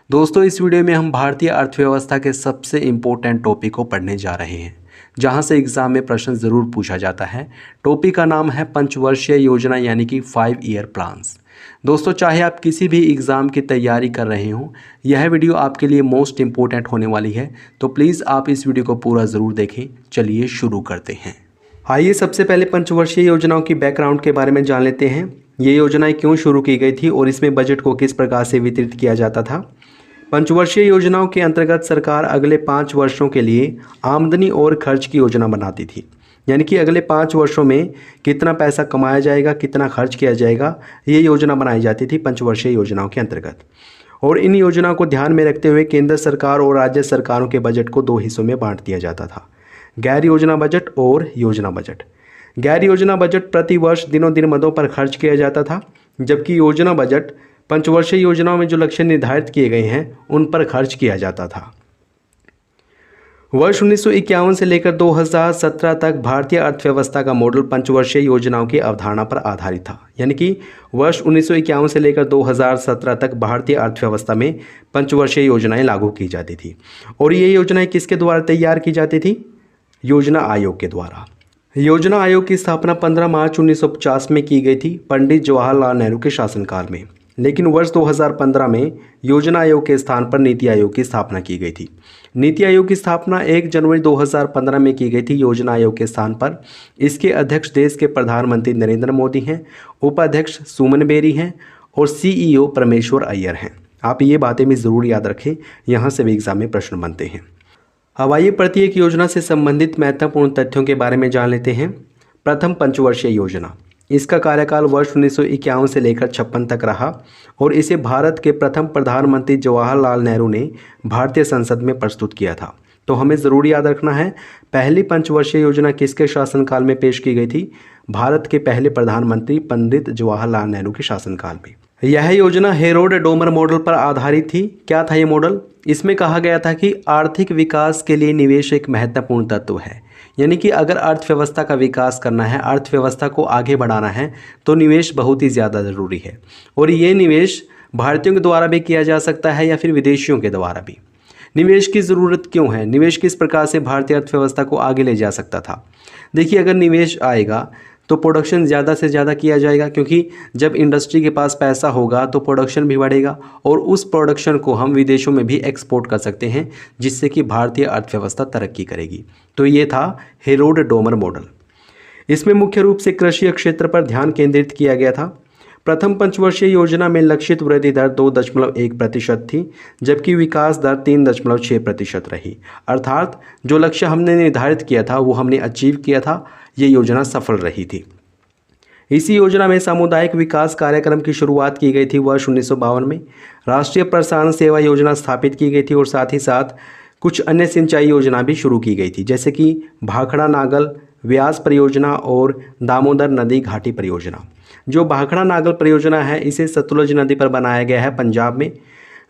दोस्तों इस वीडियो में हम भारतीय अर्थव्यवस्था के सबसे इम्पोर्टेंट टॉपिक को पढ़ने जा रहे हैं जहां से एग्जाम में प्रश्न ज़रूर पूछा जाता है। टॉपिक का नाम है पंचवर्षीय योजना यानी कि 5 ईयर प्लान्स। दोस्तों चाहे आप किसी भी एग्ज़ाम की तैयारी कर रहे हों, यह वीडियो आपके लिए मोस्ट इम्पोर्टेंट होने वाली है, तो प्लीज़ आप इस वीडियो को पूरा ज़रूर देखें। चलिए शुरू करते हैं। आइए सबसे पहले पंचवर्षीय योजनाओं की बैकग्राउंड के बारे में जान लेते हैं। ये योजनाएं क्यों शुरू की गई थी और इसमें बजट को किस प्रकार से वितरित किया जाता था। पंचवर्षीय योजनाओं के अंतर्गत सरकार अगले 5 वर्षों के लिए आमदनी और खर्च की योजना बनाती थी, यानी कि अगले 5 वर्षों में कितना पैसा कमाया जाएगा, कितना खर्च किया जाएगा, ये योजना बनाई जाती थी पंचवर्षीय योजनाओं के अंतर्गत। और इन योजनाओं को ध्यान में रखते हुए केंद्र सरकार और राज्य सरकारों के बजट को 2 हिस्सों में बांट दिया जाता था, गैर योजना बजट और योजना बजट। गैर योजना बजट प्रति वर्ष दिनों दिन मदों पर खर्च किया जाता था, जबकि योजना बजट पंचवर्षीय योजनाओं में जो लक्ष्य निर्धारित किए गए हैं उन पर खर्च किया जाता था। वर्ष 1951 से लेकर 2017 तक भारतीय अर्थव्यवस्था का मॉडल पंचवर्षीय योजनाओं की अवधारणा पर आधारित था, यानी कि वर्ष 1951 से लेकर 2017 तक भारतीय अर्थव्यवस्था में पंचवर्षीय योजनाएं लागू की जाती थी। और ये योजनाएं किसके द्वारा तैयार की जाती थी? योजना आयोग के द्वारा। योजना आयोग की स्थापना 15 मार्च 1950 में की गई थी, पंडित जवाहरलाल नेहरू के शासनकाल में। लेकिन वर्ष 2015 में योजना आयोग के स्थान पर नीति आयोग की स्थापना की गई थी। नीति आयोग की स्थापना 1 जनवरी 2015 में की गई थी योजना आयोग के स्थान पर। इसके अध्यक्ष देश के प्रधानमंत्री नरेंद्र मोदी हैं, उपाध्यक्ष सुमन बेरी हैं और सीईओ परमेश्वर अय्यर हैं। आप ये बातें भी ज़रूर याद रखें, यहाँ से भी एग्जाम में प्रश्न बनते हैं। अब आइए प्रत्येक योजना से संबंधित महत्वपूर्ण तथ्यों के बारे में जान लेते हैं। प्रथम पंचवर्षीय योजना, इसका कार्यकाल वर्ष 1951 से लेकर 56 तक रहा और इसे भारत के प्रथम प्रधानमंत्री जवाहरलाल नेहरू ने भारतीय संसद में प्रस्तुत किया था। तो हमें ज़रूर याद रखना है, पहली पंचवर्षीय योजना किसके शासनकाल में पेश की गई थी? भारत के पहले प्रधानमंत्री पंडित जवाहरलाल नेहरू के शासनकाल में। यह योजना हेरोल्ड डोमर मॉडल पर आधारित थी। क्या था ये मॉडल? इसमें कहा गया था कि आर्थिक विकास के लिए निवेश एक महत्वपूर्ण तत्व है, यानी कि अगर अर्थव्यवस्था का विकास करना है, अर्थव्यवस्था को आगे बढ़ाना है, तो निवेश बहुत ही ज़्यादा ज़रूरी है। और ये निवेश भारतीयों के द्वारा भी किया जा सकता है या फिर विदेशियों के द्वारा भी। निवेश की ज़रूरत क्यों है? निवेश किस प्रकार से भारतीय अर्थव्यवस्था को आगे ले जा सकता था? देखिए, अगर निवेश आएगा तो प्रोडक्शन ज़्यादा से ज़्यादा किया जाएगा, क्योंकि जब इंडस्ट्री के पास पैसा होगा तो प्रोडक्शन भी बढ़ेगा और उस प्रोडक्शन को हम विदेशों में भी एक्सपोर्ट कर सकते हैं, जिससे कि भारतीय अर्थव्यवस्था तरक्की करेगी। तो ये था हेरोल्ड डोमर मॉडल। इसमें मुख्य रूप से कृषि क्षेत्र पर ध्यान केंद्रित किया गया था। प्रथम पंचवर्षीय योजना में लक्षित वृद्धि दर 2.1% थी, जबकि विकास दर 3.6% रही। अर्थात जो लक्ष्य हमने निर्धारित किया था वो हमने अचीव किया था। ये योजना सफल रही थी। इसी योजना में सामुदायिक विकास कार्यक्रम की शुरुआत की गई थी वर्ष 1952 में। राष्ट्रीय प्रसारण सेवा योजना स्थापित की गई थी और साथ ही साथ कुछ अन्य सिंचाई योजना भी शुरू की गई थी, जैसे कि भाखड़ा नागल व्यास परियोजना और दामोदर नदी घाटी परियोजना। जो भाखड़ा नागल परियोजना है इसे सतलुज नदी पर बनाया गया है पंजाब में।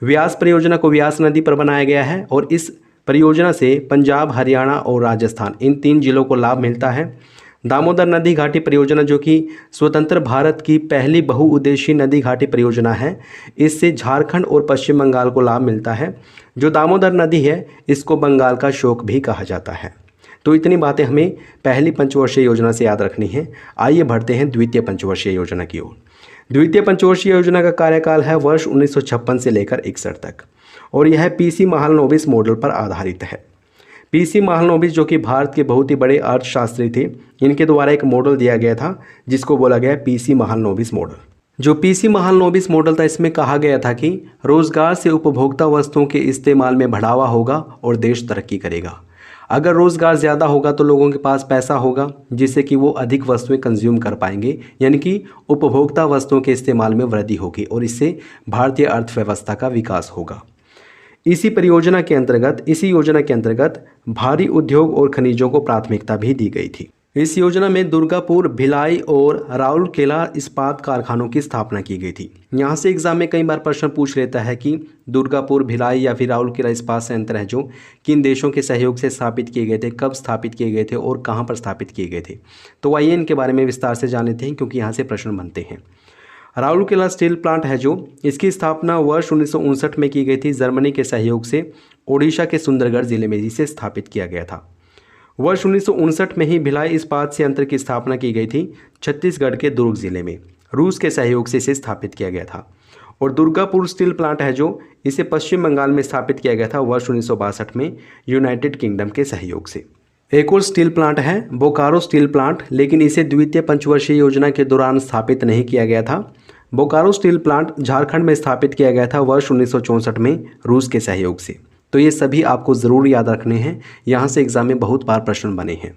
व्यास परियोजना को व्यास नदी पर बनाया गया है और इस परियोजना से पंजाब, हरियाणा और राजस्थान, इन 3 जिलों को लाभ मिलता है। दामोदर नदी घाटी परियोजना, जो कि स्वतंत्र भारत की पहली बहुउद्देशीय नदी घाटी परियोजना है, इससे झारखंड और पश्चिम बंगाल को लाभ मिलता है। जो दामोदर नदी है इसको बंगाल का शोक भी कहा जाता है। तो इतनी बातें हमें पहली पंचवर्षीय योजना से याद रखनी है। आइए बढ़ते हैं द्वितीय पंचवर्षीय योजना की ओर। द्वितीय पंचवर्षीय योजना का कार्यकाल है वर्ष 1956 से लेकर 61 तक और यह पीसी महालनोबिस मॉडल पर आधारित है। पीसी महालनोबिस, जो कि भारत के बहुत ही बड़े अर्थशास्त्री थे, इनके द्वारा एक मॉडल दिया गया था जिसको बोला गया पीसी महालनोबिस मॉडल। जो पीसी महालनोबिस मॉडल था इसमें कहा गया था कि रोजगार से उपभोक्ता वस्तुओं के इस्तेमाल में बढ़ावा होगा और देश तरक्की करेगा। अगर रोज़गार ज़्यादा होगा तो लोगों के पास पैसा होगा, जिससे कि वो अधिक वस्तुएं कंज्यूम कर पाएंगे, यानी कि उपभोक्ता वस्तुओं के इस्तेमाल में वृद्धि होगी और इससे भारतीय अर्थव्यवस्था का विकास होगा। इसी योजना के अंतर्गत भारी उद्योग और खनिजों को प्राथमिकता भी दी गई थी। इस योजना में दुर्गापुर, भिलाई और राउरकेला इस्पात कारखानों की स्थापना की गई थी। यहाँ से एग्जाम में कई बार प्रश्न पूछ लेता है कि दुर्गापुर, भिलाई या फिर राउरकेला इस्पात संयंत्र है जो किन देशों के सहयोग से स्थापित किए गए थे, कब स्थापित किए गए थे और कहाँ पर स्थापित किए गए थे। तो आइए इनके बारे में विस्तार से जान लेते हैं, क्योंकि यहाँ से प्रश्न बनते हैं। राउरकेला स्टील प्लांट है जो, इसकी स्थापना वर्ष 1959 में की गई थी। जर्मनी के सहयोग से ओडिशा के सुंदरगढ़ जिले में इसे स्थापित किया गया था। वर्ष 1959 में ही भिलाई इस्पात संयंत्र की स्थापना की गई थी छत्तीसगढ़ के दुर्ग जिले में। रूस के सहयोग से इसे स्थापित किया गया था। और दुर्गापुर स्टील प्लांट है जो, इसे पश्चिम बंगाल में स्थापित किया गया था वर्ष 1962 में यूनाइटेड किंगडम के सहयोग से। एक और स्टील प्लांट है बोकारो स्टील प्लांट, लेकिन इसे द्वितीय पंचवर्षीय योजना के दौरान स्थापित नहीं किया गया था। बोकारो स्टील प्लांट झारखंड में स्थापित किया गया था वर्ष 1964 में रूस के सहयोग से। तो ये सभी आपको ज़रूर याद रखने हैं, यहाँ से एग्जाम में बहुत बार प्रश्न बने हैं।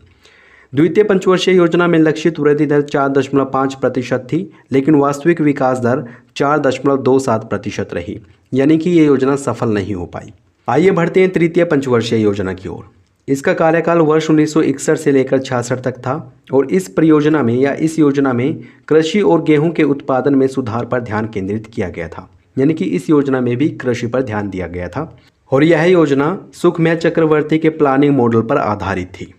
द्वितीय पंचवर्षीय योजना में लक्षित वृद्धि दर 4.5% थी, लेकिन वास्तविक विकास दर 4.27% रही, यानी कि ये योजना सफल नहीं हो पाई। आइए बढ़ते हैं तृतीय पंचवर्षीय योजना की ओर। इसका कार्यकाल वर्ष 1961 से लेकर 66 तक था और इस परियोजना में या इस योजना में कृषि और गेहूं के उत्पादन में सुधार पर ध्यान केंद्रित किया गया था, यानी कि इस योजना में भी कृषि पर ध्यान दिया गया था। और यह योजना सुखमय चक्रवर्ती के प्लानिंग मॉडल पर आधारित थी।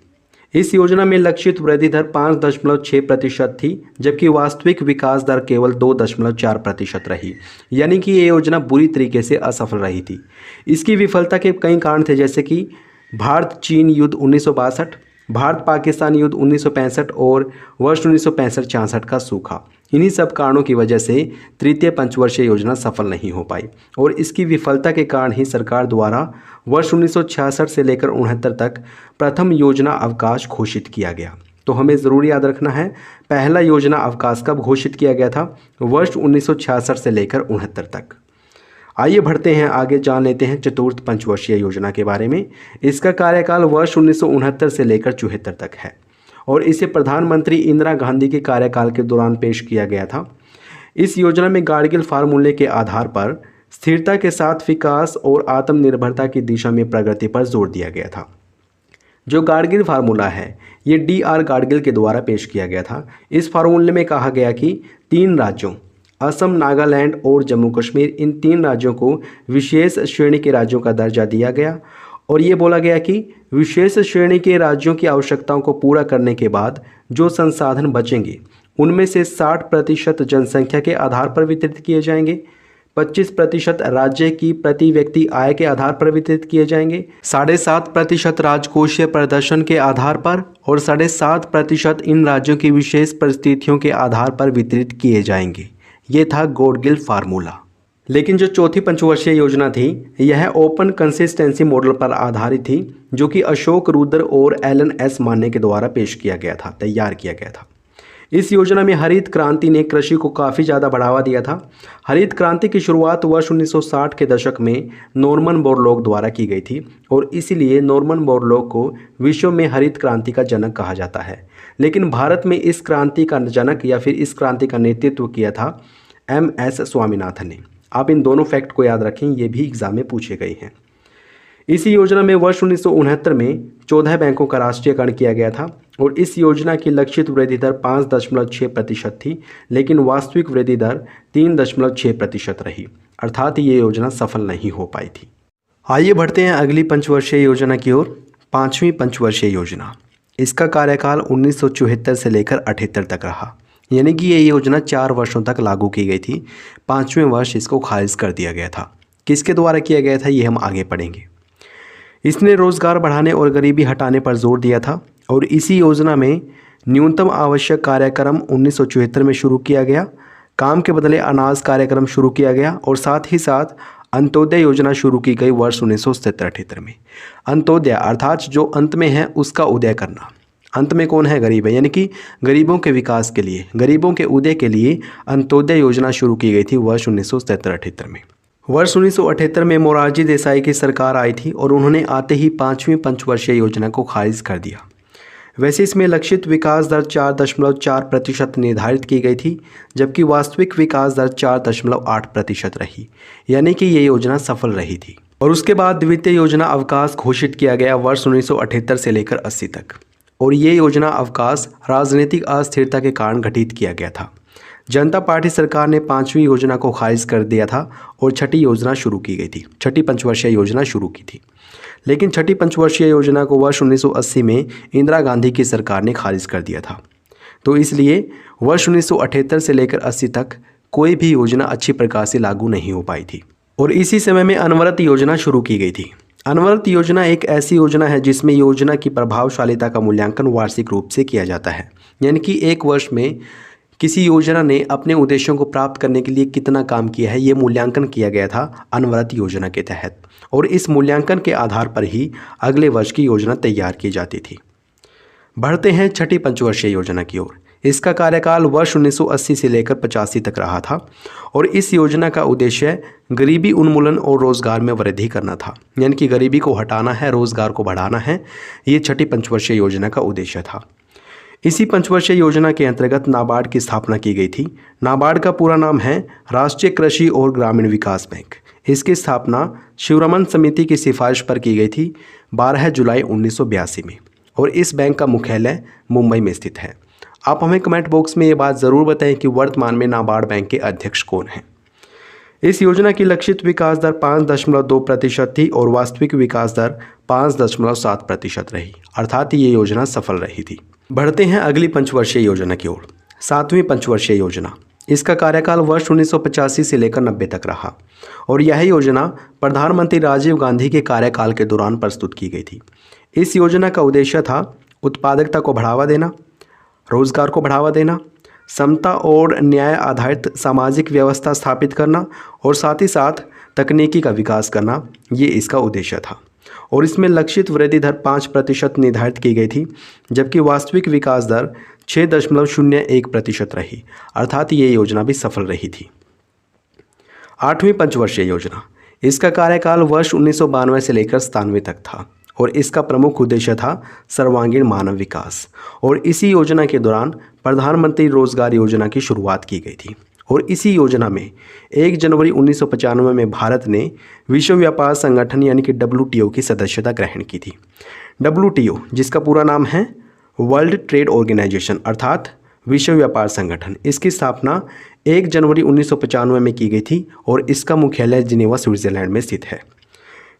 इस योजना में लक्षित वृद्धि दर 5.6% थी, जबकि वास्तविक विकास दर केवल 2.4% रही, यानी कि ये योजना बुरी तरीके से असफल रही थी। इसकी विफलता के कई कारण थे, जैसे कि भारत चीन युद्ध 1962, भारत पाकिस्तान युद्ध 1965 और वर्ष 1965-66 का सूखा। इन्हीं सब कारणों की वजह से तृतीय पंचवर्षीय योजना सफल नहीं हो पाई और इसकी विफलता के कारण ही सरकार द्वारा वर्ष 1966 से लेकर 69 तक प्रथम योजना अवकाश घोषित किया गया। तो हमें ज़रूर याद रखना है, पहला योजना अवकाश कब घोषित किया गया था? वर्ष 1966 से लेकर 69 तक। आइए बढ़ते हैं आगे, जान लेते हैं चतुर्थ पंचवर्षीय योजना के बारे में। इसका कार्यकाल वर्ष 1969 से लेकर 74 तक है और इसे प्रधानमंत्री इंदिरा गांधी के कार्यकाल के दौरान पेश किया गया था। इस योजना में गाडगिल फार्मूले के आधार पर स्थिरता के साथ विकास और आत्मनिर्भरता की दिशा में प्रगति पर जोर दिया गया था। जो गाडगिल फार्मूला है ये DR गाडगिल के द्वारा पेश किया गया था। इस फार्मूले में कहा गया कि 3 राज्यों असम, नागालैंड और जम्मू कश्मीर, इन 3 राज्यों को विशेष श्रेणी के राज्यों का दर्जा दिया गया और ये बोला गया कि विशेष श्रेणी के राज्यों की आवश्यकताओं को पूरा करने के बाद जो संसाधन बचेंगे उनमें से 60% जनसंख्या के आधार पर वितरित किए जाएंगे, 25% राज्य की प्रति व्यक्ति आय के आधार पर वितरित किए जाएंगे, 7.5% राजकोषीय प्रदर्शन के आधार पर और 7.5% इन राज्यों की विशेष परिस्थितियों के आधार पर वितरित किए जाएंगे। ये था गाडगिल फार्मूला। लेकिन जो चौथी पंचवर्षीय योजना थी यह ओपन कंसिस्टेंसी मॉडल पर आधारित थी, जो कि अशोक रुद्र और एलन एस माने के द्वारा पेश किया गया था, तैयार किया गया था। इस योजना में हरित क्रांति ने कृषि को काफ़ी ज़्यादा बढ़ावा दिया था। हरित क्रांति की शुरुआत वर्ष 1960 के दशक में नॉर्मन बोरलॉग द्वारा की गई थी और इसीलिए नॉर्मन बोरलॉग को विश्व में हरित क्रांति का जनक कहा जाता है। लेकिन भारत में इस क्रांति का जनक या फिर इस क्रांति का नेतृत्व किया था MS स्वामीनाथन ने। आप इन दोनों फैक्ट को याद रखें, ये भी एग्जाम में पूछे गए हैं। इसी योजना में वर्ष 1969 में 14 बैंकों का राष्ट्रीयकरण किया गया था और इस योजना की लक्षित वृद्धि दर 5.6% थी, लेकिन वास्तविक वृद्धि दर 3.6% रही, अर्थात ये योजना सफल नहीं हो पाई थी। आइए बढ़ते हैं अगली पंचवर्षीय योजना की ओर, 5वीं पंचवर्षीय योजना। इसका कार्यकाल 1974 से लेकर 78 तक रहा, यानी कि ये योजना 4 वर्षों तक लागू की गई थी। 5वें वर्ष इसको खारिज कर दिया गया था। किसके द्वारा किया गया था ये हम आगे पढ़ेंगे। इसने रोजगार बढ़ाने और गरीबी हटाने पर जोर दिया था और इसी योजना में न्यूनतम आवश्यक कार्यक्रम 1974 में शुरू किया गया, काम के बदले अनाज कार्यक्रम शुरू किया गया और साथ ही साथ अंत्योदय योजना शुरू की गई वर्ष 1977 में। अंत्योदय अर्थात जो अंत में है उसका उदय करना। अंत में कौन है? गरीब है, यानी कि गरीबों के विकास के लिए, गरीबों के उदय के लिए अंत्योदय योजना शुरू की गई थी वर्ष 1977-78 में। वर्ष 1978 में मोरारजी देसाई की सरकार आई थी और उन्होंने आते ही 5वीं पंचवर्षीय योजना को खारिज कर दिया। वैसे इसमें लक्षित विकास दर 4.4% निर्धारित की गई थी, जबकि वास्तविक विकास दर 4.8% रही, यानी कि ये योजना सफल रही थी। और उसके बाद द्वितीय योजना अवकाश घोषित किया गया वर्ष 1978 से लेकर 80 तक और ये योजना अवकाश राजनीतिक अस्थिरता के कारण गठित किया गया था। जनता पार्टी सरकार ने 5वीं योजना को खारिज कर दिया था और छठी योजना शुरू की गई थी, छठी पंचवर्षीय योजना शुरू की थी। लेकिन छठी पंचवर्षीय योजना को वर्ष 1980 में इंदिरा गांधी की सरकार ने खारिज कर दिया था। तो इसलिए वर्ष 1978 से लेकर 80 तक कोई भी योजना अच्छी प्रकार से लागू नहीं हो पाई थी और इसी समय में अनवरत योजना शुरू की गई थी। अनवरत योजना एक ऐसी योजना है जिसमें योजना की प्रभावशीलता का मूल्यांकन वार्षिक रूप से किया जाता है, यानी कि एक वर्ष में किसी योजना ने अपने उद्देश्यों को प्राप्त करने के लिए कितना काम किया है, ये मूल्यांकन किया गया था अनवरत योजना के तहत और इस मूल्यांकन के आधार पर ही अगले वर्ष की योजना तैयार की जाती थी। बढ़ते हैं छठी पंचवर्षीय योजना की ओर। इसका कार्यकाल वर्ष 1980 से लेकर 85 तक रहा था और इस योजना का उद्देश्य गरीबी उन्मूलन और रोजगार में वृद्धि करना था, यानी कि गरीबी को हटाना है, रोजगार को बढ़ाना है। ये छठी पंचवर्षीय योजना का उद्देश्य था। इसी पंचवर्षीय योजना के अंतर्गत नाबार्ड की स्थापना की गई थी। नाबार्ड का पूरा नाम है राष्ट्रीय कृषि और ग्रामीण विकास बैंक। इसकी स्थापना शिवरमन समिति की सिफारिश पर की गई थी 12 जुलाई 1982 में और इस बैंक का मुख्यालय मुंबई में स्थित है। आप हमें कमेंट बॉक्स में ये बात ज़रूर बताएं कि वर्तमान में नाबार्ड बैंक के अध्यक्ष कौन हैं। इस योजना की लक्षित विकास दर 5.2% थी और वास्तविक विकास दर 5.7% रही, अर्थात ये योजना सफल रही थी। बढ़ते हैं अगली पंचवर्षीय योजना की ओर। 7वीं पंचवर्षीय योजना। इसका कार्यकाल वर्ष 1985 से लेकर 90 तक रहा और यह योजना प्रधानमंत्री राजीव गांधी के कार्यकाल के दौरान प्रस्तुत की गई थी। इस योजना का उद्देश्य था उत्पादकता को बढ़ावा देना, रोजगार को बढ़ावा देना, समता और न्याय आधारित सामाजिक व्यवस्था स्थापित करना और साथ ही साथ तकनीकी का विकास करना, ये इसका उद्देश्य था और इसमें लक्षित वृद्धि दर 5% निर्धारित की गई थी, जबकि वास्तविक विकास दर 6.01% रही, अर्थात ये योजना भी सफल रही थी। 8वीं पंचवर्षीय योजना। इसका कार्यकाल वर्ष 1992 से लेकर 97 तक था और इसका प्रमुख उद्देश्य था सर्वांगीण मानव विकास और इसी योजना के दौरान प्रधानमंत्री रोजगार योजना की शुरुआत की गई थी और इसी योजना में 1 जनवरी 1995 में भारत ने विश्व व्यापार संगठन यानी कि WTO की सदस्यता ग्रहण की थी। WTO जिसका पूरा नाम है वर्ल्ड ट्रेड ऑर्गेनाइजेशन अर्थात विश्व व्यापार संगठन, इसकी स्थापना 1 जनवरी 1995 में की गई थी और इसका मुख्यालय जिनेवा स्विट्जरलैंड में स्थित है।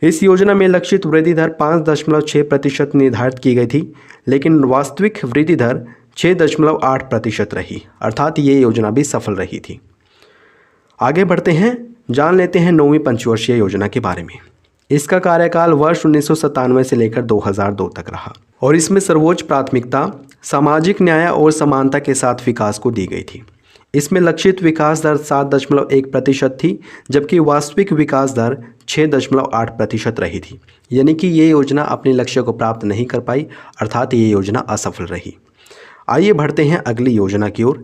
इस योजना में लक्षित वृद्धि दर 5.6% निर्धारित की गई थी, लेकिन वास्तविक वृद्धि दर 6.8% रही, अर्थात ये योजना भी सफल रही थी। आगे बढ़ते हैं, जान लेते हैं 9वीं पंचवर्षीय योजना के बारे में। इसका कार्यकाल वर्ष 1997 से लेकर 2002 तक रहा और इसमें सर्वोच्च प्राथमिकता सामाजिक न्याय और समानता के साथ विकास को दी गई थी। इसमें लक्षित विकास दर 7.1% थी, जबकि वास्तविक विकास दर 6.8% रही थी, यानी कि ये योजना अपने लक्ष्य को प्राप्त नहीं कर पाई, अर्थात ये योजना असफल रही। आइए बढ़ते हैं अगली योजना की ओर।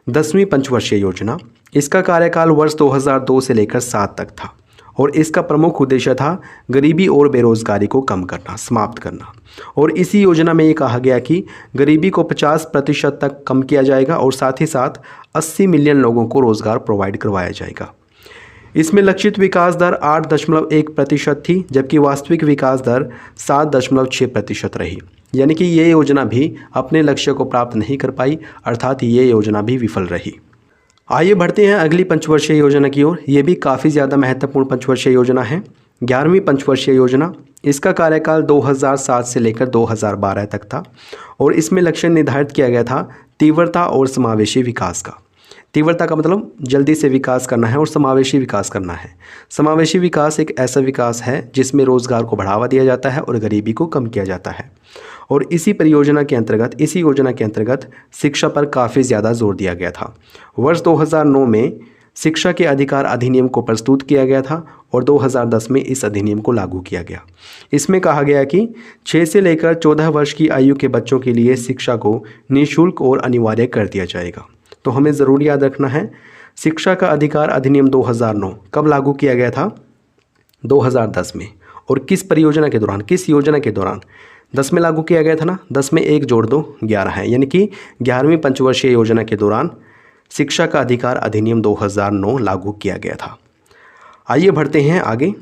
10वीं पंचवर्षीय योजना। इसका कार्यकाल वर्ष 2002 से लेकर 7 तक था और इसका प्रमुख उद्देश्य था गरीबी और बेरोजगारी को कम करना, समाप्त करना और इसी योजना में ये कहा गया कि गरीबी को 50% तक कम किया जाएगा और साथ ही साथ 80 मिलियन लोगों को रोज़गार प्रोवाइड करवाया जाएगा। इसमें लक्षित विकास दर 8.1% थी, जबकि वास्तविक विकास दर 7.6% रही, यानी कि ये योजना भी अपने लक्ष्य को प्राप्त नहीं कर पाई, अर्थात ये योजना भी विफल रही। आइए बढ़ते हैं अगली पंचवर्षीय योजना की ओर। ये भी काफ़ी ज़्यादा महत्वपूर्ण पंचवर्षीय योजना है। 11वीं पंचवर्षीय योजना। इसका कार्यकाल 2007 से लेकर 2012 तक था और इसमें लक्ष्य निर्धारित किया गया था तीव्रता और समावेशी विकास का। तीव्रता का मतलब जल्दी से विकास करना है और समावेशी विकास करना है। समावेशी विकास एक ऐसा विकास है जिसमें रोजगार को बढ़ावा दिया जाता है और गरीबी को कम किया जाता है और इसी योजना के अंतर्गत शिक्षा पर काफ़ी ज़्यादा जोर दिया गया था। वर्ष 2009 में शिक्षा के अधिकार अधिनियम को प्रस्तुत किया गया था और 2010 में इस अधिनियम को लागू किया गया। इसमें कहा गया कि 6 से लेकर 14 वर्ष की आयु के बच्चों के लिए शिक्षा को निःशुल्क और अनिवार्य कर दिया जाएगा। तो हमें ज़रूर याद रखना है, शिक्षा का अधिकार अधिनियम 2009 कब लागू किया गया था? 2010 में। और किस योजना के दौरान? 10 में लागू किया गया था ना, 10 में 1 जोड़ दो 11 है, यानी कि 11वीं पंचवर्षीय योजना के दौरान शिक्षा का अधिकार अधिनियम 2009 लागू किया गया था। आइए बढ़ते हैं आगे।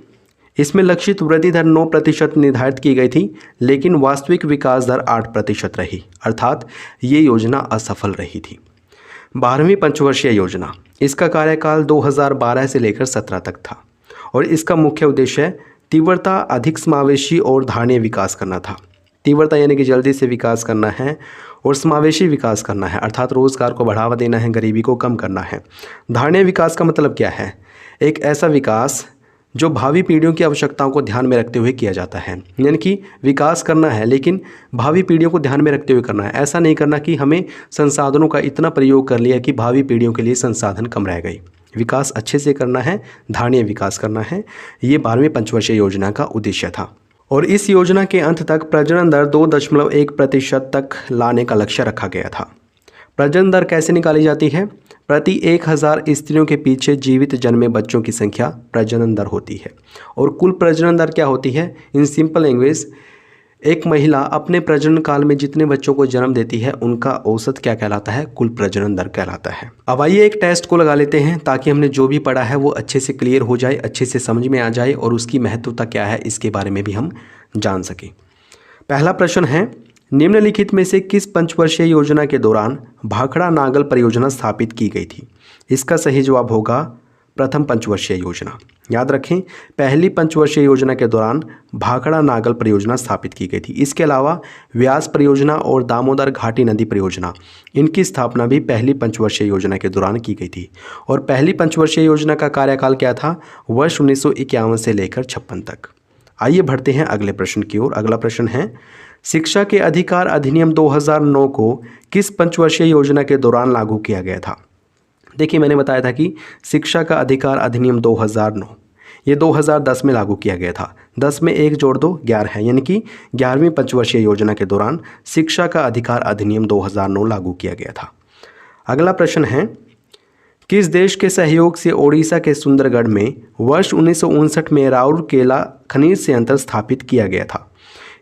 इसमें लक्षित वृद्धि दर 9% निर्धारित की गई थी, लेकिन वास्तविक विकास दर 8% रही, अर्थात ये योजना असफल रही थी। 12वीं पंचवर्षीय योजना। इसका कार्यकाल 2012 से लेकर 17 तक था और इसका मुख्य उद्देश्य तीव्रता, अधिक समावेशी और धारणीय विकास करना था। तीव्रता यानी कि जल्दी से विकास करना है और समावेशी विकास करना है, अर्थात रोजगार को बढ़ावा देना है, गरीबी को कम करना है। धारणीय विकास का मतलब क्या है? एक ऐसा विकास जो भावी पीढ़ियों की आवश्यकताओं को ध्यान में रखते हुए किया जाता है। यानी कि विकास करना है लेकिन भावी पीढ़ियों को ध्यान में रखते हुए करना है। ऐसा नहीं करना कि हमें संसाधनों का इतना प्रयोग कर लिया कि भावी पीढ़ियों के लिए संसाधन कम रह गए। विकास अच्छे से करना है, धारणीय विकास करना है। ये 12वीं पंचवर्षीय योजना का उद्देश्य था। और इस योजना के अंत तक प्रजनन दर 2.1% तक लाने का लक्ष्य रखा गया था। प्रजनन दर कैसे निकाली जाती है? प्रति 1000 स्त्रियों के पीछे जीवित जन्मे बच्चों की संख्या प्रजनन दर होती है। और कुल प्रजनन दर क्या होती है? इन सिंपल लैंग्वेज, एक महिला अपने प्रजनन काल में जितने बच्चों को जन्म देती है उनका औसत क्या कहलाता है? कुल प्रजनन दर कहलाता है। अब आइए एक टेस्ट को लगा लेते हैं ताकि हमने जो भी पढ़ा है वो अच्छे से क्लियर हो जाए, अच्छे से समझ में आ जाए और उसकी महत्वता क्या है इसके बारे में भी हम जान सकें। पहला प्रश्न है, निम्नलिखित में से किस पंचवर्षीय योजना के दौरान भाखड़ा नागल परियोजना स्थापित की गई थी? इसका सही जवाब होगा प्रथम पंचवर्षीय योजना। याद रखें, पहली पंचवर्षीय योजना के दौरान भाखड़ा नागल परियोजना स्थापित की गई थी। इसके अलावा व्यास परियोजना और दामोदर घाटी नदी परियोजना, इनकी स्थापना भी पहली पंचवर्षीय योजना के दौरान की गई थी। और पहली पंचवर्षीय योजना का कार्यकाल क्या था? वर्ष 1951 से लेकर 56 तक। आइए बढ़ते हैं अगले प्रश्न की ओर। अगला प्रश्न है, शिक्षा के अधिकार अधिनियम 2009 को किस पंचवर्षीय योजना के दौरान लागू किया गया था? देखिए, मैंने बताया था कि शिक्षा का अधिकार अधिनियम 2009 ये 2010 में लागू किया गया था। 10 में 1 जोड़ दो 11 है, यानी कि 11वीं पंचवर्षीय योजना के दौरान शिक्षा का अधिकार अधिनियम 2009 लागू किया गया था। अगला प्रश्न है, किस देश के सहयोग से ओडिशा के सुंदरगढ़ में वर्ष 1959 में राउरकेला खनिज संयंत्र स्थापित किया गया था?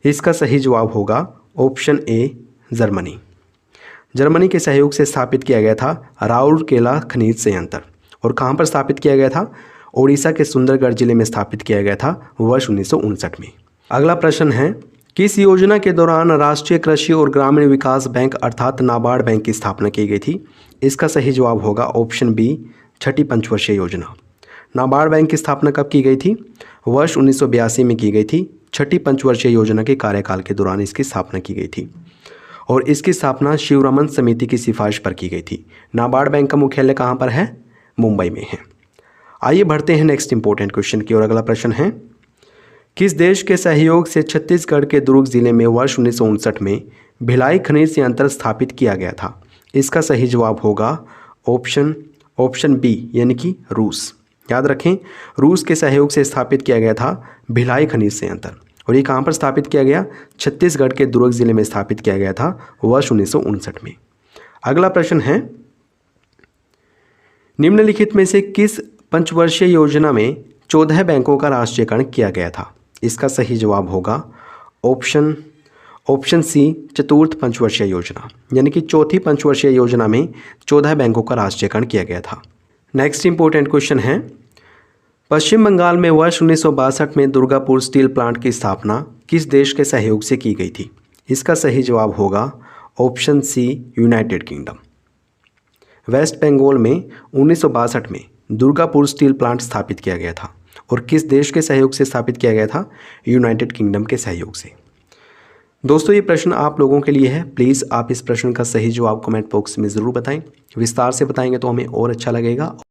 इसका सही जवाब होगा ऑप्शन ए, जर्मनी। जर्मनी के सहयोग से स्थापित किया गया था राउरकेला खनिज संयंत्र। और कहाँ पर स्थापित किया गया था? ओडिशा के सुंदरगढ़ जिले में स्थापित किया गया था वर्ष 1959 में। अगला प्रश्न है, किस योजना के दौरान राष्ट्रीय कृषि और ग्रामीण विकास बैंक अर्थात नाबार्ड बैंक की स्थापना की गई थी? इसका सही जवाब होगा ऑप्शन बी, छठी पंचवर्षीय योजना। नाबार्ड बैंक की स्थापना कब की गई थी? वर्ष 1982 में की गई थी। छठी पंचवर्षीय योजना के कार्यकाल के दौरान इसकी स्थापना की गई थी और इसकी स्थापना शिवरमन समिति की सिफारिश पर की गई थी। नाबार्ड बैंक का मुख्यालय कहाँ पर है? मुंबई में है। आइए बढ़ते हैं नेक्स्ट इंपॉर्टेंट क्वेश्चन की ओर। अगला प्रश्न है, किस देश के सहयोग से छत्तीसगढ़ के दुर्ग जिले में वर्ष 1959 में भिलाई खनिज संयंत्र स्थापित किया गया था? इसका सही जवाब होगा ऑप्शन बी, यानी कि रूस। याद रखें, रूस के सहयोग से स्थापित किया गया था भिलाई खनिज संयंत्र। और ये कहाँ पर स्थापित किया गया? छत्तीसगढ़ के दुर्ग जिले में स्थापित किया गया था वर्ष 1959 में। अगला प्रश्न है, निम्नलिखित में से किस पंचवर्षीय योजना में 14 बैंकों का राष्ट्रीयकरण किया गया था? इसका सही जवाब होगा ऑप्शन सी, चतुर्थ पंचवर्षीय योजना। यानी कि चौथी पंचवर्षीय योजना में 14 बैंकों का राष्ट्रीयकरण किया गया था। नेक्स्ट इंपॉर्टेंट क्वेश्चन है, पश्चिम बंगाल में वर्ष 1962 में दुर्गापुर स्टील प्लांट की स्थापना किस देश के सहयोग से की गई थी? इसका सही जवाब होगा option C, United Kingdom. West Bengal में 1962 में दुर्गापुर स्टील प्लांट स्थापित किया गया था और किस देश के सहयोग से स्थापित किया गया था? यूनाइटेड किंगडम के सहयोग से। दोस्तों, ये प्रश्न आप लोगों के लिए है। प्लीज़ आप इस प्रश्न का सही जवाब कमेंट बॉक्स में ज़रूर बताएं। विस्तार से बताएंगे तो हमें और अच्छा लगेगा।